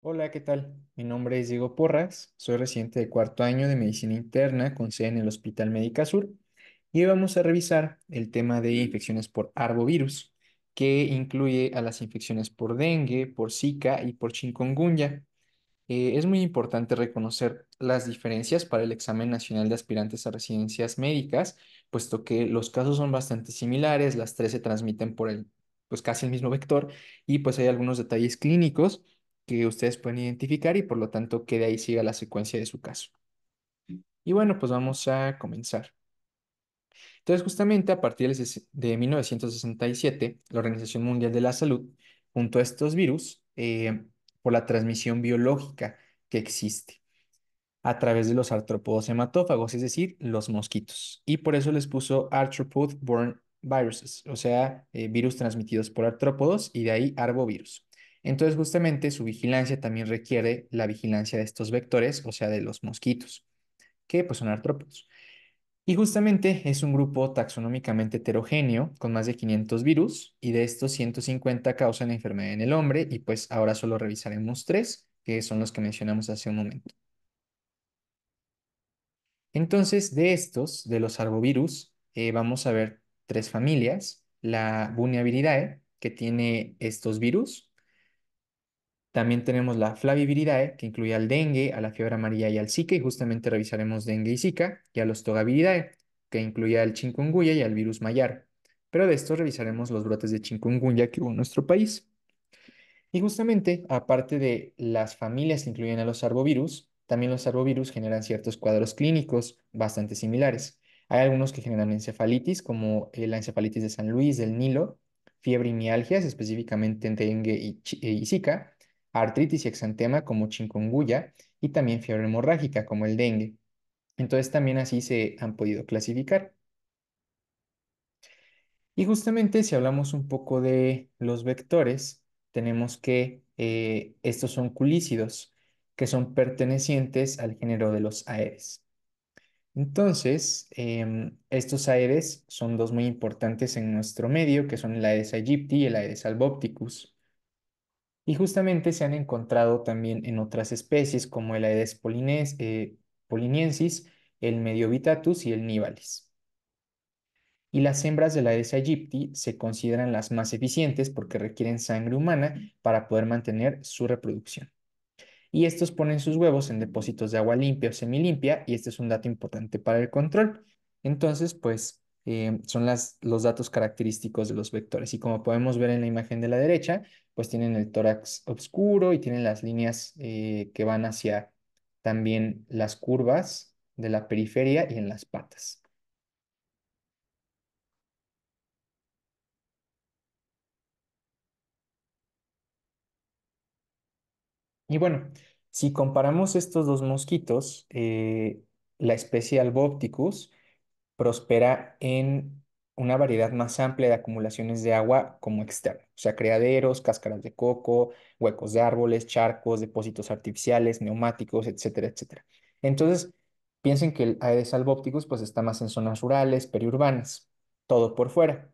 Hola, ¿qué tal? Mi nombre es Diego Porras, soy residente de cuarto año de medicina interna con sede en el Hospital Médica Sur y hoy vamos a revisar el tema de infecciones por arbovirus, que incluye a las infecciones por dengue, por Zika y por chikungunya. Es muy importante reconocer las diferencias para el examen nacional de aspirantes a residencias médicas, puesto que los casos son bastante similares, las tres se transmiten por pues casi el mismo vector y pues hay algunos detalles clínicos que ustedes pueden identificar y por lo tanto que de ahí siga la secuencia de su caso. Y bueno, pues vamos a comenzar. Entonces, justamente a partir de 1967, la Organización Mundial de la Salud, junto a estos virus, por la transmisión biológica que existe a través de los artrópodos hematófagos, es decir, los mosquitos. Y por eso les puso Arthropod-borne viruses, o sea, virus transmitidos por artrópodos y de ahí arbovirus. Entonces, justamente su vigilancia también requiere la vigilancia de estos vectores, o sea, de los mosquitos, que pues son artrópodos. Y justamente es un grupo taxonómicamente heterogéneo con más de 500 virus y de estos 150 causan la enfermedad en el hombre y pues ahora solo revisaremos tres, que son los que mencionamos hace un momento. Entonces, de estos, de los arbovirus, vamos a ver tres familias. La Bunyaviridae, que tiene estos virus. También tenemos la Flaviviridae, que incluye al dengue, a la fiebre amarilla y al Zika, y justamente revisaremos dengue y Zika, y a los Togaviridae, que incluye al chikungunya y al virus Mayar. Pero de estos revisaremos los brotes de chikungunya que hubo en nuestro país. Y justamente, aparte de las familias que incluyen a los arbovirus, también los arbovirus generan ciertos cuadros clínicos bastante similares. Hay algunos que generan encefalitis, como la encefalitis de San Luis, del Nilo, fiebre y mialgias, específicamente en dengue y Zika, artritis y exantema, como chikungunya, y también fiebre hemorrágica, como el dengue. Entonces, también así se han podido clasificar. Y justamente si hablamos un poco de los vectores, tenemos que estos son culícidos, que son pertenecientes al género de los Aedes. Entonces, estos Aedes son dos muy importantes en nuestro medio, que son el Aedes aegypti y el Aedes albopicus. Y justamente se han encontrado también en otras especies como el Aedes poliniensis, el Mediovitatus y el Nivalis. Y las hembras de la Aedes aegypti se consideran las más eficientes porque requieren sangre humana para poder mantener su reproducción. Y estos ponen sus huevos en depósitos de agua limpia o semilimpia, y este es un dato importante para el control. Entonces, pues son los datos característicos de los vectores. Y como podemos ver en la imagen de la derecha, pues tienen el tórax oscuro y tienen las líneas que van hacia también las curvas de la periferia y en las patas. Y bueno, si comparamos estos dos mosquitos, la especie Albopticus prospera en una variedad más amplia de acumulaciones de agua como externo, o sea, criaderos, cáscaras de coco, huecos de árboles, charcos, depósitos artificiales, neumáticos, etcétera, etcétera. Entonces, piensen que el Aedes albopticus pues está más en zonas rurales, periurbanas, todo por fuera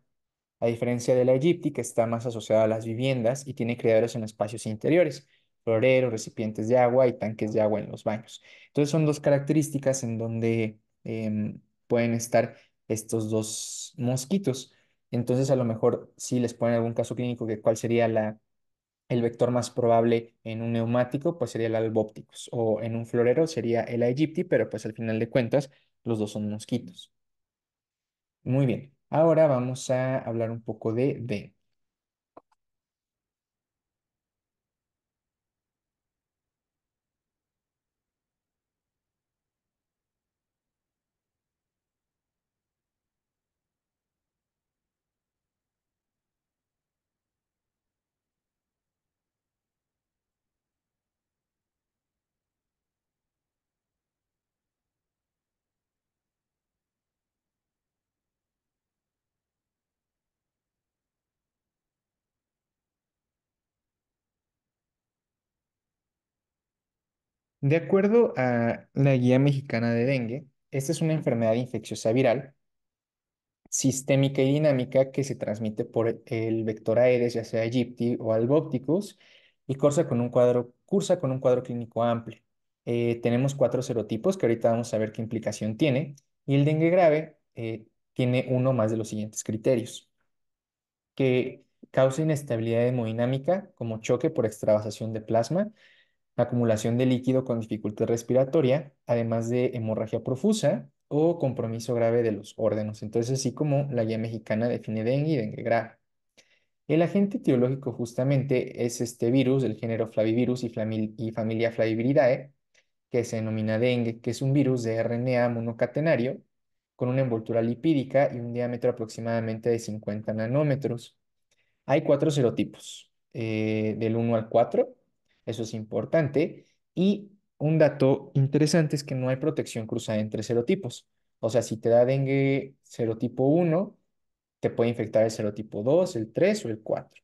a diferencia de la Aegypti, que está más asociada a las viviendas y tiene criaderos en espacios interiores, floreros, recipientes de agua y tanques de agua en los baños. Entonces son dos características en donde pueden estar estos dos mosquitos. Entonces a lo mejor si les ponen algún caso clínico que cuál sería el vector más probable en un neumático, pues sería el Albopticus, o en un florero sería el Aegypti, pero pues al final de cuentas los dos son mosquitos. Muy bien, ahora vamos a hablar un poco de D. De acuerdo a la Guía Mexicana de Dengue, esta es una enfermedad infecciosa viral, sistémica y dinámica que se transmite por el vector Aedes, ya sea Aegypti o Albopticus, y cursa con un cuadro clínico amplio. Tenemos cuatro serotipos que ahorita vamos a ver qué implicación tiene. Y el dengue grave tiene uno más de los siguientes criterios: que causa inestabilidad hemodinámica como choque por extravasación de plasma, acumulación de líquido con dificultad respiratoria, además de hemorragia profusa o compromiso grave de los órganos. Entonces, así como la guía mexicana define dengue y dengue grave. El agente etiológico justamente es este virus del género Flavivirus y familia Flaviviridae, que se denomina dengue, que es un virus de RNA monocatenario con una envoltura lipídica y un diámetro aproximadamente de 50 nanómetros. Hay cuatro serotipos, del 1 al 4, eso es importante. Y un dato interesante es que no hay protección cruzada entre serotipos. O sea, si te da dengue serotipo 1, te puede infectar el serotipo 2, el 3 o el 4.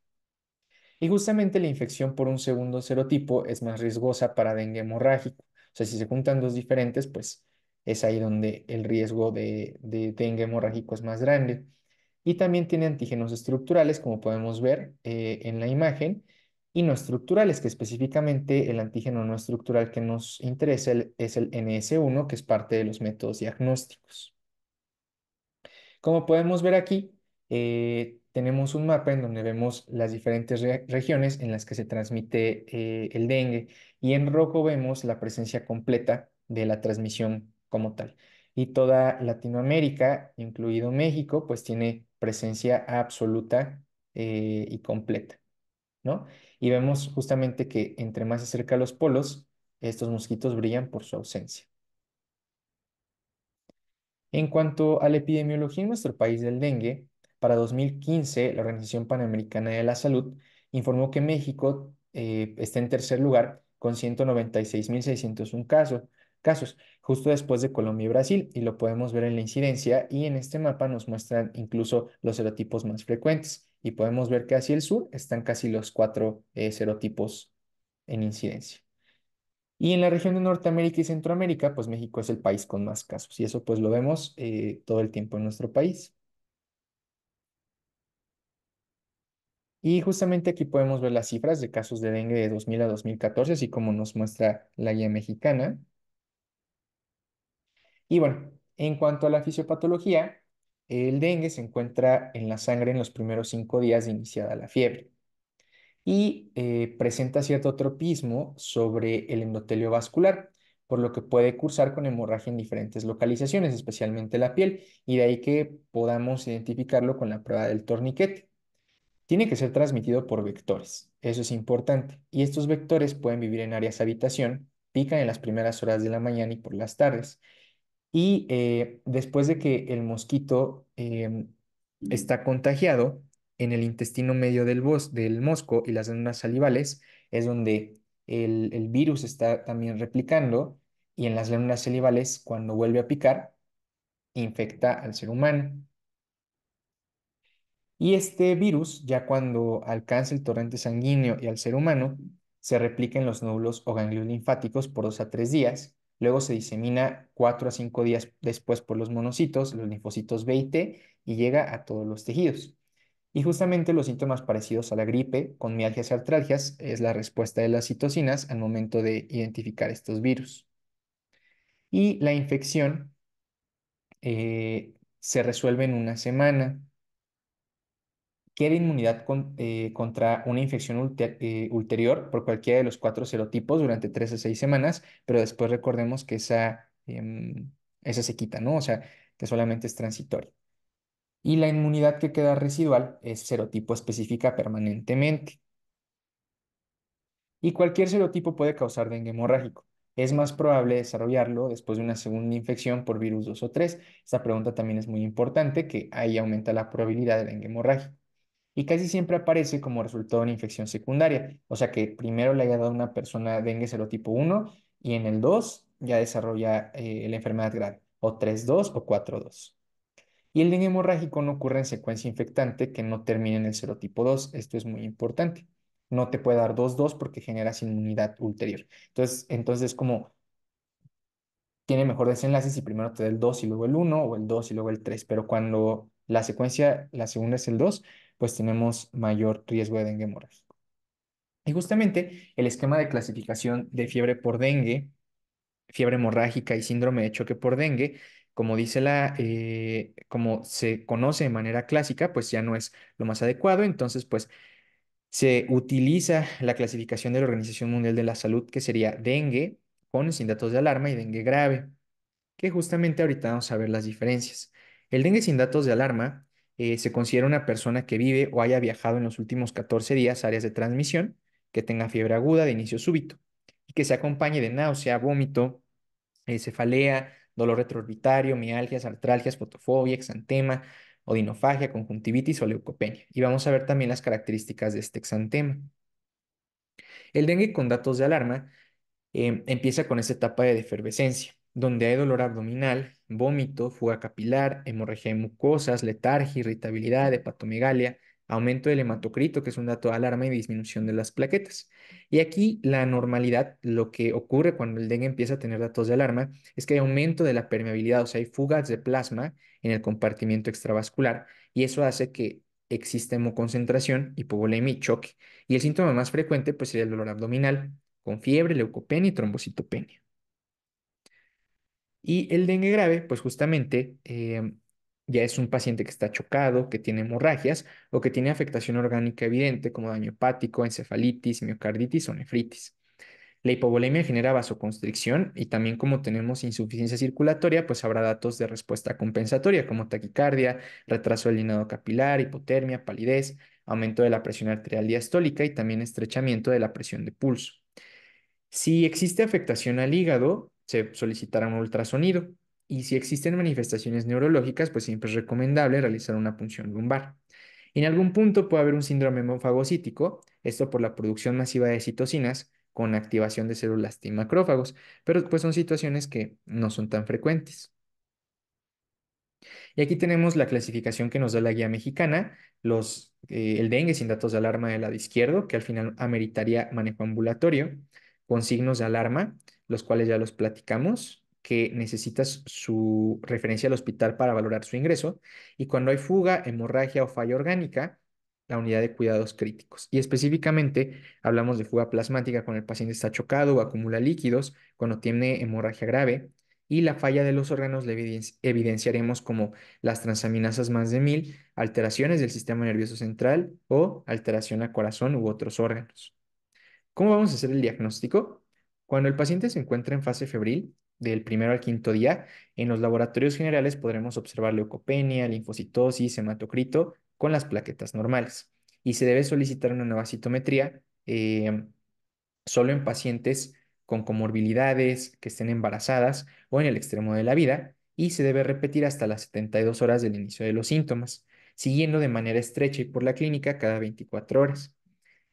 Y justamente la infección por un segundo serotipo es más riesgosa para dengue hemorrágico. O sea, si se juntan dos diferentes, pues es ahí donde el riesgo de dengue hemorrágico es más grande. Y también tiene antígenos estructurales, como podemos ver en la imagen, y no estructurales, que específicamente el antígeno no estructural que nos interesa es el NS1, que es parte de los métodos diagnósticos. Como podemos ver aquí, tenemos un mapa en donde vemos las diferentes regiones en las que se transmite el dengue, y en rojo vemos la presencia completa de la transmisión como tal. Y toda Latinoamérica, incluido México, pues tiene presencia absoluta y completa, ¿no? Y vemos justamente que entre más se acerca a los polos, estos mosquitos brillan por su ausencia. En cuanto a la epidemiología en nuestro país del dengue, para 2015 la Organización Panamericana de la Salud informó que México está en tercer lugar con 196.601 casos, justo después de Colombia y Brasil, y lo podemos ver en la incidencia, y en este mapa nos muestran incluso los serotipos más frecuentes, y podemos ver que hacia el sur están casi los cuatro serotipos en incidencia. Y en la región de Norteamérica y Centroamérica, pues México es el país con más casos, y eso pues lo vemos todo el tiempo en nuestro país. Y justamente aquí podemos ver las cifras de casos de dengue de 2000 a 2014, así como nos muestra la guía mexicana. Y bueno, en cuanto a la fisiopatología, el dengue se encuentra en la sangre en los primeros 5 días de iniciada la fiebre, y presenta cierto tropismo sobre el endotelio vascular, por lo que puede cursar con hemorragia en diferentes localizaciones, especialmente la piel, y de ahí que podamos identificarlo con la prueba del torniquete. Tiene que ser transmitido por vectores, eso es importante, y estos vectores pueden vivir en áreas habitación, pican en las primeras horas de la mañana y por las tardes. Y después de que el mosquito está contagiado, en el intestino medio del mosco y las glándulas salivales es donde el virus está también replicando, y en las glándulas salivales, cuando vuelve a picar, infecta al ser humano. Y este virus, ya cuando alcanza el torrente sanguíneo y al ser humano, se replica en los nódulos o ganglios linfáticos por 2 a 3 días. Luego se disemina 4 a 5 días después por los monocitos, los linfocitos B y T, y llega a todos los tejidos. Y justamente los síntomas parecidos a la gripe, con mialgias y artralgias, es la respuesta de las citocinas al momento de identificar estos virus. Y la infección se resuelve en una semana. Queda inmunidad contra una infección ulterior por cualquiera de los cuatro serotipos durante 3 a 6 semanas, pero después recordemos que esa se quita, ¿no? O sea, que solamente es transitoria. Y la inmunidad que queda residual es serotipo específica permanentemente. Y cualquier serotipo puede causar dengue hemorrágico. Es más probable desarrollarlo después de una segunda infección por virus 2 o 3. Esta pregunta también es muy importante, que ahí aumenta la probabilidad de dengue hemorrágico. Y casi siempre aparece como resultado de una infección secundaria, o sea que primero le haya dado a una persona dengue serotipo 1 y en el 2 ya desarrolla la enfermedad grave, o 3-2 o 4-2. Y el dengue hemorrágico no ocurre en secuencia infectante que no termine en el serotipo 2. Esto es muy importante. No te puede dar 2-2 porque generas inmunidad ulterior. Entonces como tiene mejor desenlace si primero te da el 2 y luego el uno, o el 2 y luego el 3. Pero cuando la segunda es el 2, pues tenemos mayor riesgo de dengue hemorrágico. Y justamente el esquema de clasificación de fiebre por dengue, fiebre hemorrágica y síndrome de choque por dengue, como se conoce de manera clásica, pues ya no es lo más adecuado. Entonces, pues se utiliza la clasificación de la Organización Mundial de la Salud, que sería dengue con y sin datos de alarma y dengue grave, que justamente ahorita vamos a ver las diferencias. El dengue sin datos de alarma se considera una persona que vive o haya viajado en los últimos 14 días a áreas de transmisión, que tenga fiebre aguda de inicio súbito y que se acompañe de náusea, vómito, cefalea, dolor retroorbitario, mialgias, artralgias, fotofobia, exantema, odinofagia, conjuntivitis o leucopenia. Y vamos a ver también las características de este exantema. El dengue con datos de alarma empieza con esta etapa de efervescencia, donde hay dolor abdominal, vómito, fuga capilar, hemorragia de mucosas, letargia, irritabilidad, hepatomegalia, aumento del hematocrito, que es un dato de alarma, y disminución de las plaquetas. Y aquí la normalidad, lo que ocurre cuando el dengue empieza a tener datos de alarma, es que hay aumento de la permeabilidad, o sea, hay fugas de plasma en el compartimiento extravascular, y eso hace que exista hemoconcentración, hipovolemia y choque. Y el síntoma más frecuente, pues, sería el dolor abdominal con fiebre, leucopenia y trombocitopenia. Y el dengue grave, pues justamente ya es un paciente que está chocado, que tiene hemorragias o que tiene afectación orgánica evidente como daño hepático, encefalitis, miocarditis o nefritis. La hipovolemia genera vasoconstricción y también como tenemos insuficiencia circulatoria, pues habrá datos de respuesta compensatoria como taquicardia, retraso del llenado capilar, hipotermia, palidez, aumento de la presión arterial diastólica y también estrechamiento de la presión de pulso. Si existe afectación al hígado, se solicitará un ultrasonido. Y si existen manifestaciones neurológicas, pues siempre es recomendable realizar una punción lumbar. En algún punto puede haber un síndrome hemofagocítico, esto por la producción masiva de citocinas con activación de células T macrófagos, pero pues son situaciones que no son tan frecuentes. Y aquí tenemos la clasificación que nos da la guía mexicana, el dengue sin datos de alarma del lado izquierdo, que al final ameritaría manejo ambulatorio, con signos de alarma, los cuales ya los platicamos, que necesitas su referencia al hospital para valorar su ingreso, y cuando hay fuga, hemorragia o falla orgánica, la unidad de cuidados críticos. Y específicamente hablamos de fuga plasmática cuando el paciente está chocado o acumula líquidos, cuando tiene hemorragia grave, y la falla de los órganos le evidenciaremos como las transaminasas más de 1000, alteraciones del sistema nervioso central o alteración a corazón u otros órganos. ¿Cómo vamos a hacer el diagnóstico? Cuando el paciente se encuentra en fase febril, del primero al quinto día, en los laboratorios generales podremos observar leucopenia, linfocitosis, hematocrito con las plaquetas normales. Y se debe solicitar una nueva citometría solo en pacientes con comorbilidades, que estén embarazadas o en el extremo de la vida, y se debe repetir hasta las 72 horas del inicio de los síntomas, siguiendo de manera estrecha y por la clínica cada 24 horas.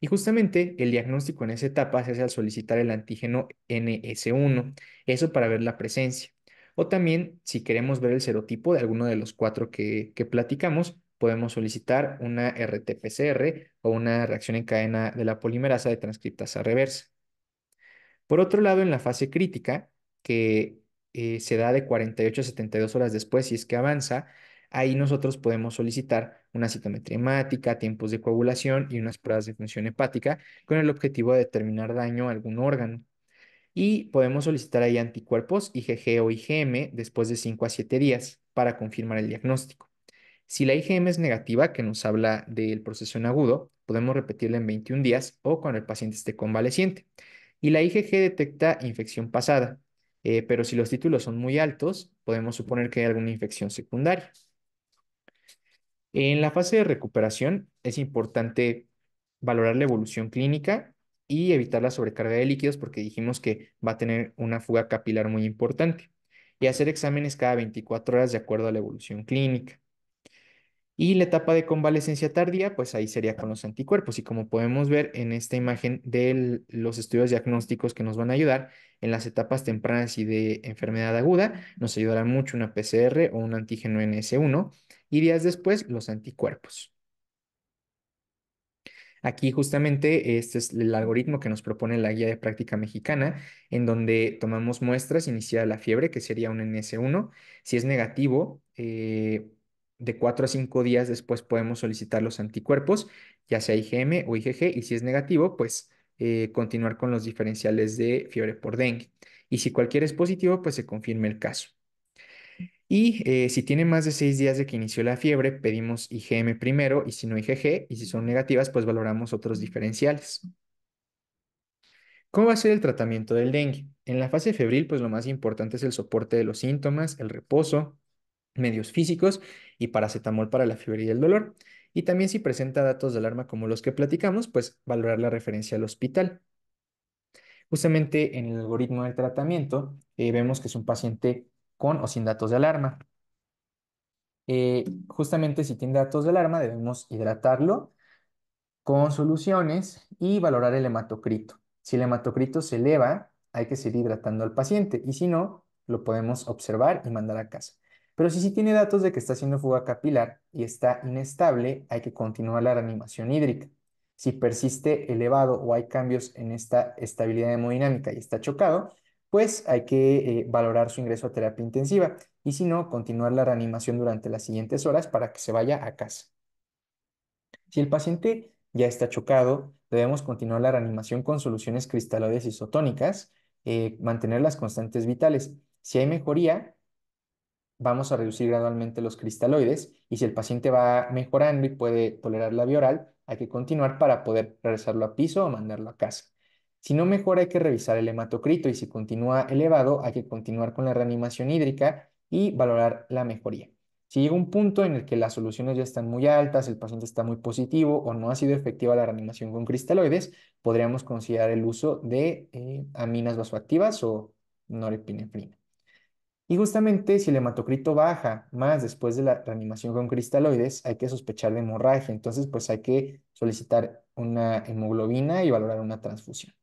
Y justamente el diagnóstico en esa etapa se hace al solicitar el antígeno NS1, eso para ver la presencia. O también, si queremos ver el serotipo de alguno de los cuatro que platicamos, podemos solicitar una RT-PCR o una reacción en cadena de la polimerasa de transcriptasa reversa. Por otro lado, en la fase crítica, que se da de 48 a 72 horas después, si es que avanza, ahí nosotros podemos solicitar una citometría hemática, tiempos de coagulación y unas pruebas de función hepática con el objetivo de determinar daño a algún órgano. Y podemos solicitar ahí anticuerpos IgG o IgM después de 5 a 7 días para confirmar el diagnóstico. Si la IgM es negativa, que nos habla del proceso en agudo, podemos repetirla en 21 días o cuando el paciente esté convaleciente. Y la IgG detecta infección pasada, pero si los títulos son muy altos, podemos suponer que hay alguna infección secundaria. En la fase de recuperación es importante valorar la evolución clínica y evitar la sobrecarga de líquidos porque dijimos que va a tener una fuga capilar muy importante y hacer exámenes cada 24 horas de acuerdo a la evolución clínica. Y la etapa de convalecencia tardía, pues ahí sería con los anticuerpos. Y como podemos ver en esta imagen de los estudios diagnósticos que nos van a ayudar en las etapas tempranas y de enfermedad aguda, nos ayudará mucho una PCR o un antígeno NS1 y días después los anticuerpos. Aquí justamente este es el algoritmo que nos propone la guía de práctica mexicana, en donde tomamos muestras iniciada la fiebre, que sería un NS1. Si es negativo, de 4 a 5 días después podemos solicitar los anticuerpos, ya sea IgM o IgG, y si es negativo, pues continuar con los diferenciales de fiebre por dengue. Y si cualquiera es positivo, pues se confirma el caso. Y si tiene más de 6 días de que inició la fiebre, pedimos IgM primero y si no IgG, y si son negativas, pues valoramos otros diferenciales. ¿Cómo va a ser el tratamiento del dengue? En la fase febril, pues lo más importante es el soporte de los síntomas, el reposo, medios físicos y paracetamol para la fiebre y el dolor. Y también si presenta datos de alarma como los que platicamos, pues valorar la referencia al hospital. Justamente en el algoritmo del tratamiento vemos que es un paciente con o sin datos de alarma. Justamente si tiene datos de alarma, debemos hidratarlo con soluciones y valorar el hematocrito. Si el hematocrito se eleva, hay que seguir hidratando al paciente y si no, lo podemos observar y mandar a casa. Pero si sí tiene datos de que está haciendo fuga capilar y está inestable, hay que continuar la reanimación hídrica. Si persiste elevado o hay cambios en esta estabilidad hemodinámica y está chocado, pues hay que valorar su ingreso a terapia intensiva y si no, continuar la reanimación durante las siguientes horas para que se vaya a casa. Si el paciente ya está chocado, debemos continuar la reanimación con soluciones cristaloides isotónicas, mantener las constantes vitales. Si hay mejoría, vamos a reducir gradualmente los cristaloides y si el paciente va mejorando y puede tolerar la vía oral, hay que continuar para poder regresarlo a piso o mandarlo a casa. Si no mejora, hay que revisar el hematocrito y si continúa elevado, hay que continuar con la reanimación hídrica y valorar la mejoría. Si llega un punto en el que las soluciones ya están muy altas, el paciente está muy positivo o no ha sido efectiva la reanimación con cristaloides, podríamos considerar el uso de aminas vasoactivas o norepinefrina. Y justamente si el hematocrito baja más después de la reanimación con cristaloides, hay que sospechar de hemorragia. Entonces, pues hay que solicitar una hemoglobina y valorar una transfusión.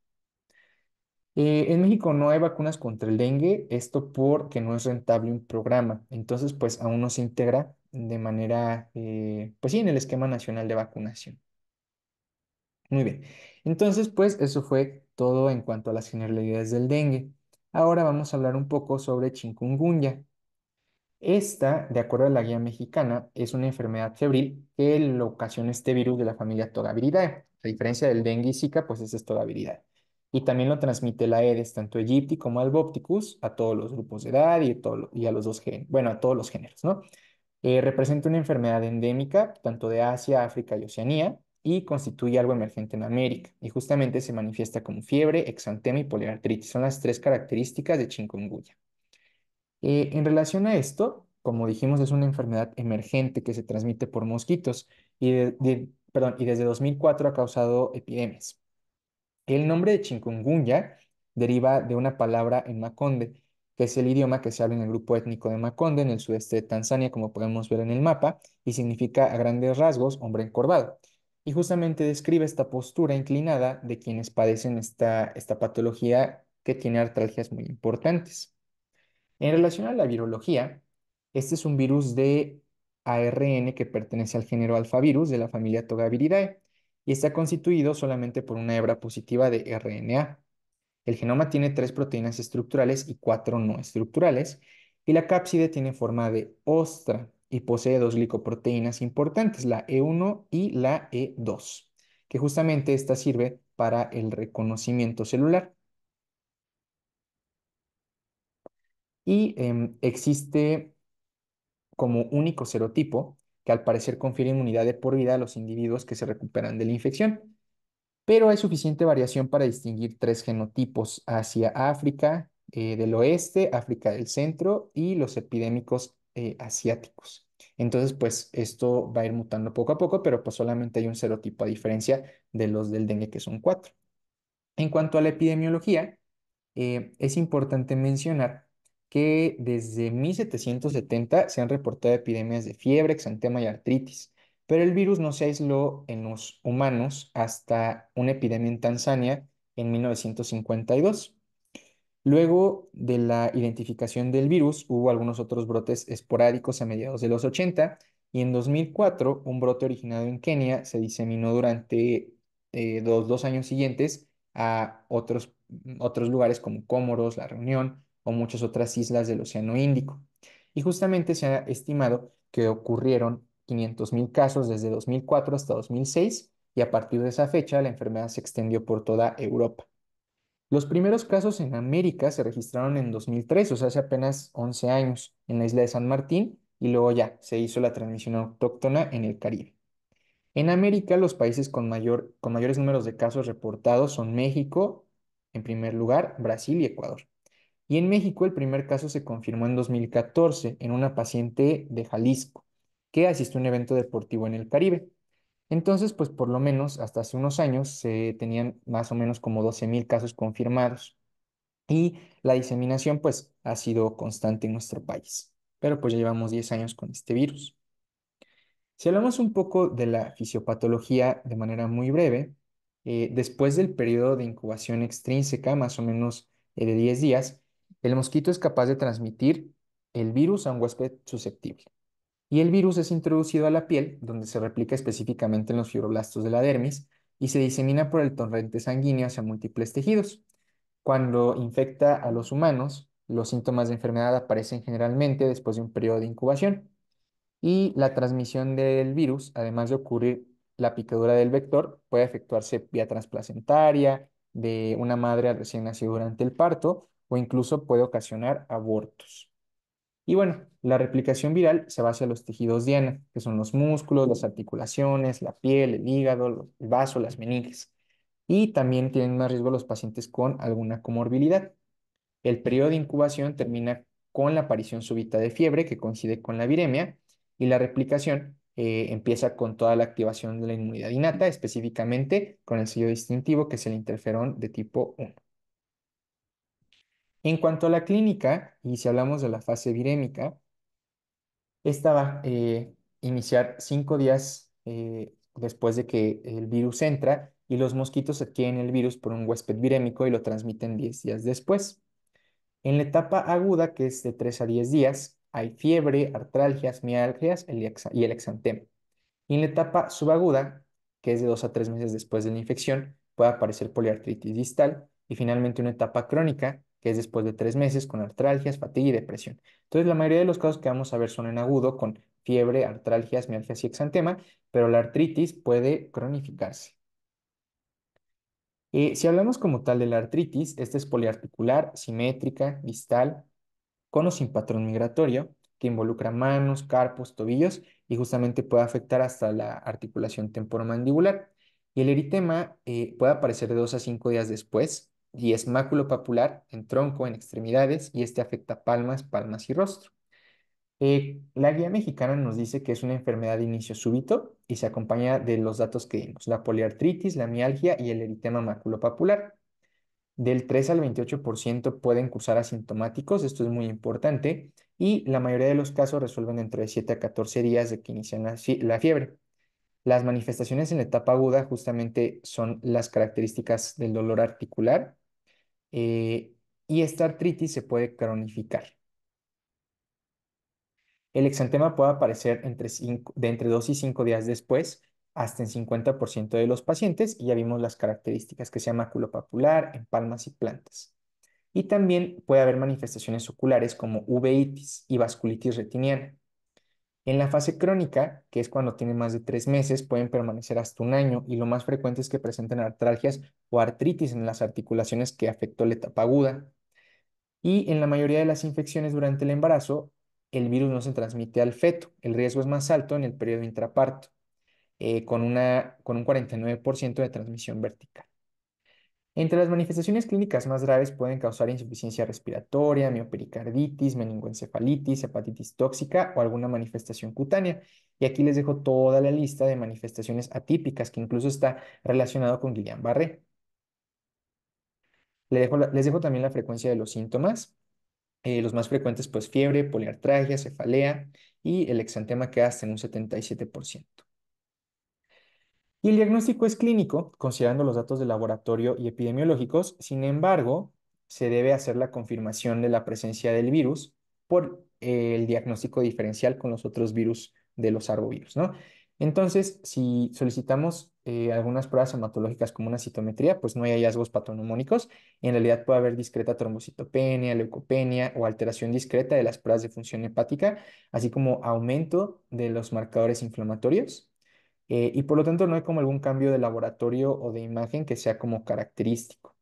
En México no hay vacunas contra el dengue, esto porque no es rentable un programa. Entonces, pues aún no se integra de manera, pues sí, en el esquema nacional de vacunación. Muy bien. Entonces, pues eso fue todo en cuanto a las generalidades del dengue. Ahora vamos a hablar un poco sobre chikungunya. Esta, de acuerdo a la guía mexicana, es una enfermedad febril que lo ocasiona este virus de la familia Togaviridae. A diferencia del dengue y Zika, pues ese es Togaviridae. Y también lo transmite la Aedes, tanto aegypti como albopictus, a todos los grupos de edad y a los dos géneros, bueno, a todos los géneros, ¿no? Representa una enfermedad endémica, tanto de Asia, África y Oceanía, y constituye algo emergente en América. Y justamente se manifiesta como fiebre, exantema y poliartritis. Son las tres características de chikungunya. En relación a esto, como dijimos, es una enfermedad emergente que se transmite por mosquitos y desde 2004 ha causado epidemias. El nombre de chikungunya deriva de una palabra en Makonde, que es el idioma que se habla en el grupo étnico de Makonde en el sudeste de Tanzania, como podemos ver en el mapa, y significa a grandes rasgos hombre encorvado. Y justamente describe esta postura inclinada de quienes padecen esta patología que tiene artralgias muy importantes. En relación a la virología, este es un virus de ARN que pertenece al género alfavirus de la familia Togaviridae y está constituido solamente por una hebra positiva de RNA. El genoma tiene 3 proteínas estructurales y 4 no estructurales, y la cápside tiene forma de ostra y posee 2 glicoproteínas importantes, la E1 y la E2, que justamente esta sirve para el reconocimiento celular. Y existe como único serotipo que al parecer confiere inmunidad de por vida a los individuos que se recuperan de la infección. Pero hay suficiente variación para distinguir 3 genotipos: Asia, África del oeste, África del centro y los epidémicos asiáticos. Entonces, pues esto va a ir mutando poco a poco, pero pues solamente hay un serotipo a diferencia de los del dengue que son 4. En cuanto a la epidemiología, es importante mencionar que desde 1770 se han reportado epidemias de fiebre, exantema y artritis, pero el virus no se aisló en los humanos hasta una epidemia en Tanzania en 1952. Luego de la identificación del virus, hubo algunos otros brotes esporádicos a mediados de los 80 y en 2004 un brote originado en Kenia se diseminó durante los 2 años siguientes a otros lugares como Comoros, La Reunión o muchas otras islas del Océano Índico. Y justamente se ha estimado que ocurrieron 500,000 casos desde 2004 hasta 2006 y a partir de esa fecha la enfermedad se extendió por toda Europa. Los primeros casos en América se registraron en 2003, o sea, hace apenas 11 años, en la isla de San Martín, y luego ya se hizo la transmisión autóctona en el Caribe. En América, los países con mayores números de casos reportados son México, en primer lugar, Brasil y Ecuador. Y en México, el primer caso se confirmó en 2014 en una paciente de Jalisco que asistió a un evento deportivo en el Caribe. Entonces, pues por lo menos hasta hace unos años se tenían más o menos como 12.000 casos confirmados y la diseminación pues ha sido constante en nuestro país. Pero pues ya llevamos 10 años con este virus. Si hablamos un poco de la fisiopatología de manera muy breve, después del periodo de incubación extrínseca, más o menos de 10 días, el mosquito es capaz de transmitir el virus a un huésped susceptible. Y el virus es introducido a la piel, donde se replica específicamente en los fibroblastos de la dermis y se disemina por el torrente sanguíneo hacia múltiples tejidos. Cuando infecta a los humanos, los síntomas de enfermedad aparecen generalmente después de un periodo de incubación. Y la transmisión del virus, además de ocurrir la picadura del vector, puede efectuarse vía transplacentaria, de una madre al recién nacido durante el parto, o incluso puede ocasionar abortos. Y bueno, la replicación viral se basa en los tejidos diana, que son los músculos, las articulaciones, la piel, el hígado, el vaso, las meninges. Y también tienen más riesgo los pacientes con alguna comorbilidad. El periodo de incubación termina con la aparición súbita de fiebre, que coincide con la viremia, y la replicación empieza con toda la activación de la inmunidad innata, específicamente con el sello distintivo, que es el interferón de tipo 1. En cuanto a la clínica, y si hablamos de la fase virémica, esta va a iniciar 5 días después de que el virus entra y los mosquitos adquieren el virus por un huésped virémico y lo transmiten 10 días después. En la etapa aguda, que es de 3 a 10 días, hay fiebre, artralgias, mialgias y el exantema. Y en la etapa subaguda, que es de 2 a 3 meses después de la infección, puede aparecer poliartritis distal. Y finalmente una etapa crónica, que es después de 3 meses, con artralgias, fatiga y depresión. Entonces, la mayoría de los casos que vamos a ver son en agudo, con fiebre, artralgias, mialgias y exantema, pero la artritis puede cronificarse. Si hablamos como tal de la artritis, esta es poliarticular, simétrica, distal, con o sin patrón migratorio, que involucra manos, carpos, tobillos y justamente puede afectar hasta la articulación temporomandibular. Y el eritema puede aparecer de 2 a 5 días después y es maculopapular en tronco, en extremidades y este afecta palmas y rostro. La guía mexicana nos dice que es una enfermedad de inicio súbito y se acompaña de los datos que dimos, la poliartritis, la mialgia y el eritema maculopapular. Del 3 al 28% pueden cursar asintomáticos, esto es muy importante, y la mayoría de los casos resuelven dentro de 7 a 14 días de que inician la fiebre. Las manifestaciones en la etapa aguda justamente son las características del dolor articular eh, y esta artritis se puede cronificar. El exantema puede aparecer de entre 2 y 5 días después, hasta en 50% de los pacientes, y ya vimos las características que sea maculopapular en palmas y plantas. Y también puede haber manifestaciones oculares como uveitis y vasculitis retiniana. En la fase crónica, que es cuando tiene más de 3 meses, pueden permanecer hasta un año y lo más frecuente es que presenten artralgias o artritis en las articulaciones que afectó la etapa aguda. Y en la mayoría de las infecciones durante el embarazo, el virus no se transmite al feto. El riesgo es más alto en el periodo intraparto, con un 49% de transmisión vertical. Entre las manifestaciones clínicas más graves pueden causar insuficiencia respiratoria, miopericarditis, meningoencefalitis, hepatitis tóxica o alguna manifestación cutánea. Y aquí les dejo toda la lista de manifestaciones atípicas que incluso está relacionado con Guillain-Barré. Les dejo también la frecuencia de los síntomas. Los más frecuentes, pues fiebre, poliartralgia, cefalea y el exantema queda hasta en un 77%. Y el diagnóstico es clínico, considerando los datos de laboratorio y epidemiológicos. Sin embargo, se debe hacer la confirmación de la presencia del virus por el diagnóstico diferencial con los otros virus de los arbovirus, ¿no? Entonces, si solicitamos algunas pruebas hematológicas como una citometría, pues no hay hallazgos patognomónicos. En realidad puede haber discreta trombocitopenia, leucopenia o alteración discreta de las pruebas de función hepática, así como aumento de los marcadores inflamatorios y por lo tanto no hay como algún cambio de laboratorio o de imagen que sea como característico.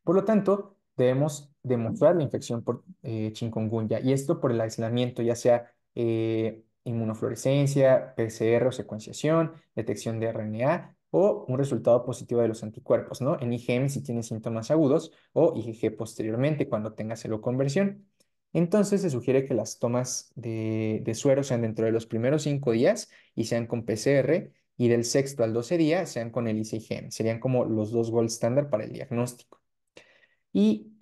Por lo tanto, debemos demostrar la infección por chikungunya y esto por el aislamiento, ya sea inmunofluorescencia, PCR o secuenciación, detección de RNA o un resultado positivo de los anticuerpos, ¿no? En IgM si tiene síntomas agudos o IgG posteriormente cuando tenga seroconversión. Entonces se sugiere que las tomas de suero sean dentro de los primeros 5 días y sean con PCR y del sexto al 12 día sean con el IgM. Serían como los dos gold estándar para el diagnóstico. Y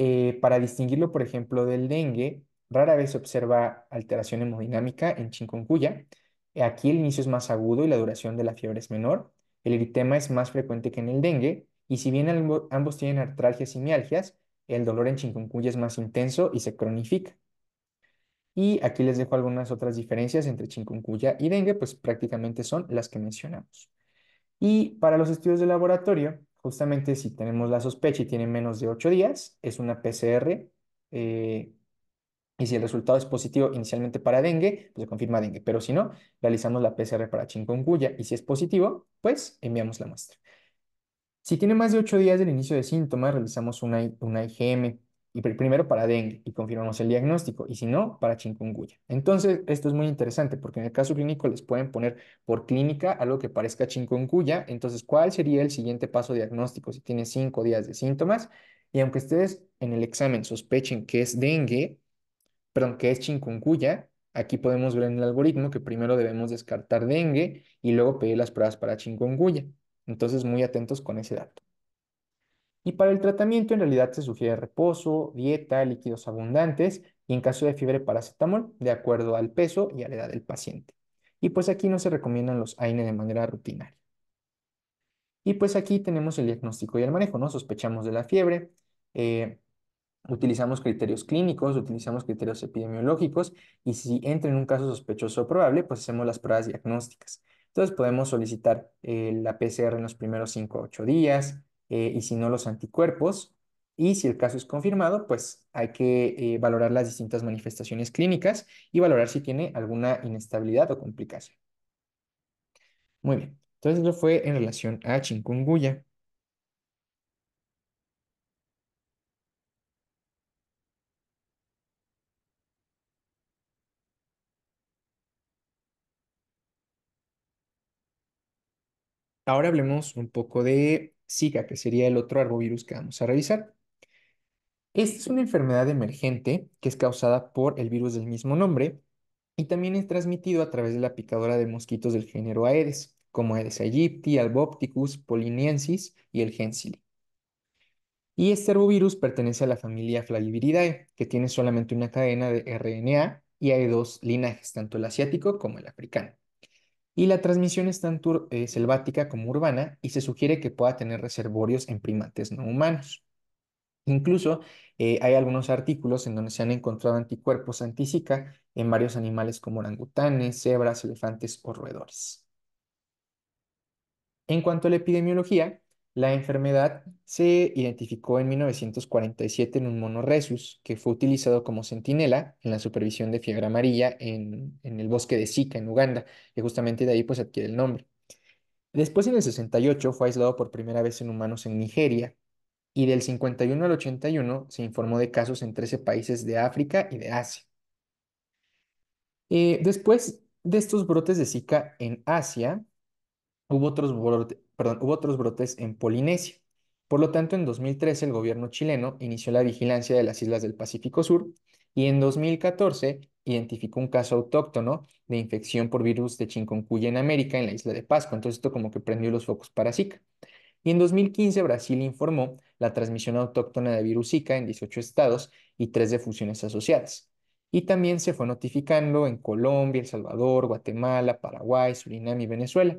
para distinguirlo, por ejemplo, del dengue, rara vez se observa alteración hemodinámica en chikungunya. Aquí el inicio es más agudo y la duración de la fiebre es menor. El eritema es más frecuente que en el dengue. Y si bien ambos tienen artralgias y mialgias, el dolor en chikungunya es más intenso y se cronifica. Y aquí les dejo algunas otras diferencias entre chikungunya y dengue, pues prácticamente son las que mencionamos. Y para los estudios de laboratorio, justamente si tenemos la sospecha y tiene menos de 8 días, es una PCR. eh, y si el resultado es positivo inicialmente para dengue, pues se confirma dengue. Pero si no, realizamos la PCR para chikungunya. Y si es positivo, pues enviamos la muestra. Si tiene más de 8 días del inicio de síntomas, realizamos una IgM y primero para dengue y confirmamos el diagnóstico, y si no, para chikungunya. Entonces, esto es muy interesante porque en el caso clínico les pueden poner por clínica algo que parezca chikungunya. Entonces, ¿cuál sería el siguiente paso diagnóstico si tiene 5 días de síntomas? Y aunque ustedes en el examen sospechen que es dengue, perdón, que es chikungunya, aquí podemos ver en el algoritmo que primero debemos descartar dengue y luego pedir las pruebas para chikungunya. Entonces, muy atentos con ese dato. Y para el tratamiento en realidad se sugiere reposo, dieta, líquidos abundantes y en caso de fiebre paracetamol, de acuerdo al peso y a la edad del paciente. Y pues aquí no se recomiendan los AINE de manera rutinaria. Y pues aquí tenemos el diagnóstico y el manejo, ¿no? Sospechamos de la fiebre, eh, utilizamos criterios clínicos, utilizamos criterios epidemiológicos y si entra en un caso sospechoso o probable, pues hacemos las pruebas diagnósticas. Entonces podemos solicitar la PCR en los primeros 5 a 8 días y si no los anticuerpos. Y si el caso es confirmado, pues hay que valorar las distintas manifestaciones clínicas y valorar si tiene alguna inestabilidad o complicación. Muy bien. Entonces eso fue en relación a chikungunya. Ahora hablemos un poco de Zika, que sería el otro arbovirus que vamos a revisar. Esta es una enfermedad emergente que es causada por el virus del mismo nombre y también es transmitido a través de la picadura de mosquitos del género Aedes, como Aedes aegypti, Albopicus, Poliniensis y el Gensili. Y este arbovirus pertenece a la familia Flaviviridae, que tiene solamente una cadena de RNA y hay dos linajes, tanto el asiático como el africano. Y la transmisión es tanto selvática como urbana y se sugiere que pueda tener reservorios en primates no humanos. Incluso hay algunos artículos en donde se han encontrado anticuerpos anti-Zika en varios animales como orangutanes, cebras, elefantes o roedores. En cuanto a la epidemiología, la enfermedad se identificó en 1947 en un mono rhesus que fue utilizado como centinela en la supervisión de fiebre amarilla en el bosque de Zika, en Uganda, y justamente de ahí pues adquiere el nombre. Después, en el 68, fue aislado por primera vez en humanos en Nigeria, y del 51 al 81 se informó de casos en 13 países de África y de Asia. Después de estos brotes de Zika en Asia, hubo otros brotes en Polinesia. Por lo tanto, en 2013 el gobierno chileno inició la vigilancia de las islas del Pacífico Sur y en 2014 identificó un caso autóctono de infección por virus de chikungunya en América en la isla de Pascua. Entonces esto como que prendió los focos para Zika. Y en 2015 Brasil informó la transmisión autóctona de virus Zika en 18 estados y 3 defunciones asociadas. Y también se fue notificando en Colombia, El Salvador, Guatemala, Paraguay, Surinam y Venezuela.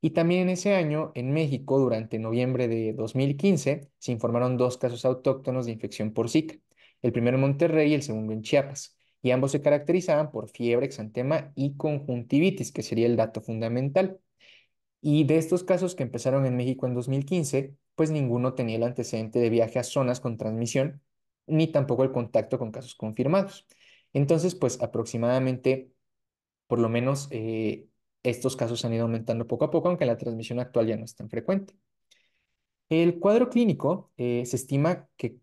Y también en ese año, en México, durante noviembre de 2015, se informaron dos casos autóctonos de infección por Zika, el primero en Monterrey y el segundo en Chiapas, y ambos se caracterizaban por fiebre, exantema y conjuntivitis, que sería el dato fundamental. Y de estos casos que empezaron en México en 2015, pues ninguno tenía el antecedente de viaje a zonas con transmisión, ni tampoco el contacto con casos confirmados. Entonces, pues aproximadamente, por lo menos Estos casos han ido aumentando poco a poco, aunque la transmisión actual ya no es tan frecuente. El cuadro clínico se estima que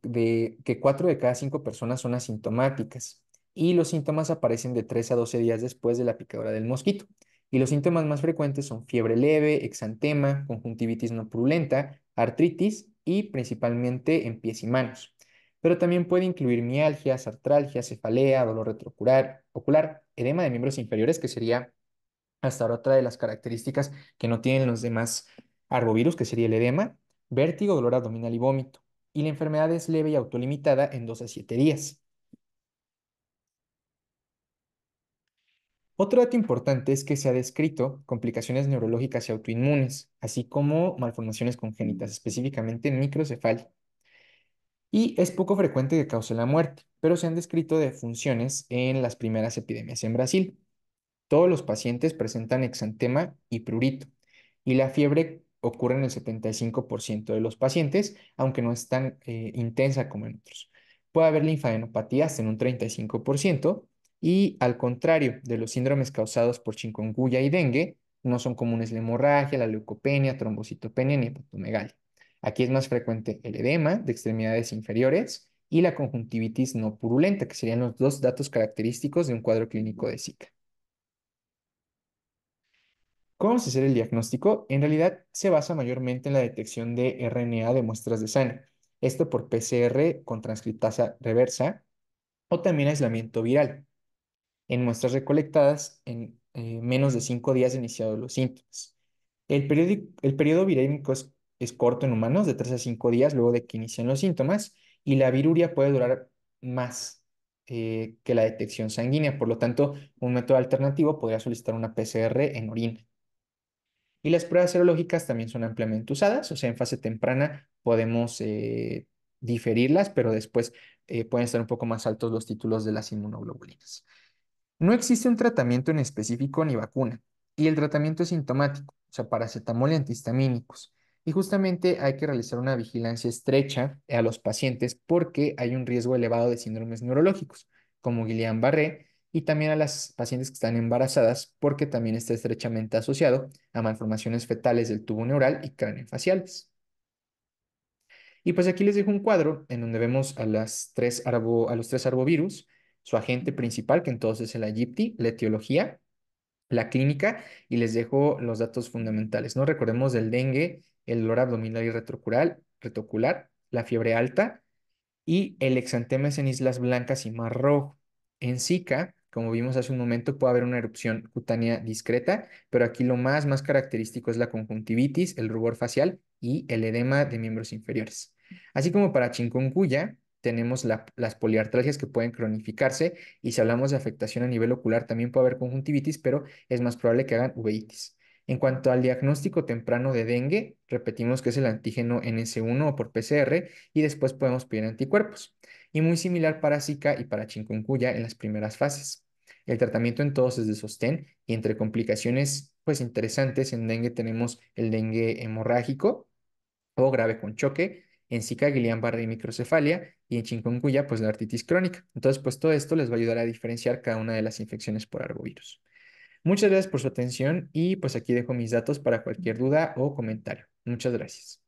4 de cada 5 personas son asintomáticas y los síntomas aparecen de 3 a 12 días después de la picadura del mosquito. Y los síntomas más frecuentes son fiebre leve, exantema, conjuntivitis no purulenta, artritis y principalmente en pies y manos. Pero también puede incluir mialgias, artralgia, cefalea, dolor retroocular, edema de miembros inferiores, que sería hasta ahora otra de las características que no tienen los demás arbovirus, que sería el edema, vértigo, dolor abdominal y vómito. Y la enfermedad es leve y autolimitada en 2 a 7 días. Otro dato importante es que se ha descrito complicaciones neurológicas y autoinmunes, así como malformaciones congénitas, específicamente en microcefalia. Y es poco frecuente que cause la muerte, pero se han descrito defunciones en las primeras epidemias en Brasil. Todos los pacientes presentan exantema y prurito, y la fiebre ocurre en el 75% de los pacientes, aunque no es tan intensa como en otros. Puede haber linfadenopatía hasta en un 35%, y al contrario de los síndromes causados por chikungunya y dengue, no son comunes la hemorragia, la leucopenia, trombocitopenia ni hepatomegalia. Aquí es más frecuente el edema de extremidades inferiores y la conjuntivitis no purulenta, que serían los dos datos característicos de un cuadro clínico de Zika. ¿Cómo vamos a hacer el diagnóstico? En realidad se basa mayormente en la detección de RNA de muestras de sangre. Esto por PCR con transcriptasa reversa o también aislamiento viral en muestras recolectadas en menos de 5 días de iniciados los síntomas. El periodo virémico es corto en humanos, de 3 a 5 días luego de que inician los síntomas, y la viruria puede durar más que la detección sanguínea. Por lo tanto, un método alternativo podría solicitar una PCR en orina. Y las pruebas serológicas también son ampliamente usadas, o sea, en fase temprana podemos diferirlas, pero después pueden estar un poco más altos los títulos de las inmunoglobulinas. No existe un tratamiento en específico ni vacuna, y el tratamiento es sintomático, o sea, paracetamol y antihistamínicos. Y justamente hay que realizar una vigilancia estrecha a los pacientes porque hay un riesgo elevado de síndromes neurológicos, como Guillain-Barré, y también a las pacientes que están embarazadas porque también está estrechamente asociado a malformaciones fetales del tubo neural y craneofaciales. Y pues aquí les dejo un cuadro en donde vemos a los tres arbovirus, su agente principal, que entonces es el Aegypti, la etiología, la clínica, y les dejo los datos fundamentales, ¿no? Recordemos del dengue, el dolor abdominal y retrocular, la fiebre alta, y el exantema es en islas blancas y mar rojo. En Zika, como vimos hace un momento, puede haber una erupción cutánea discreta, pero aquí lo más característico es la conjuntivitis, el rubor facial y el edema de miembros inferiores. Así como para chikungunya, tenemos las poliartralgias que pueden cronificarse, y si hablamos de afectación a nivel ocular, también puede haber conjuntivitis, pero es más probable que hagan uveitis. En cuanto al diagnóstico temprano de dengue, repetimos que es el antígeno NS1 o por PCR, y después podemos pedir anticuerpos. Y muy similar para Zika y para chikungunya en las primeras fases. El tratamiento en todos es de sostén, y entre complicaciones pues interesantes en dengue tenemos el dengue hemorrágico o grave con choque, en Zika, Guillain-Barré y microcefalia, y en chikungunya pues la artritis crónica. Entonces pues todo esto les va a ayudar a diferenciar cada una de las infecciones por arbovirus. Muchas gracias por su atención, y pues aquí dejo mis datos para cualquier duda o comentario. Muchas gracias.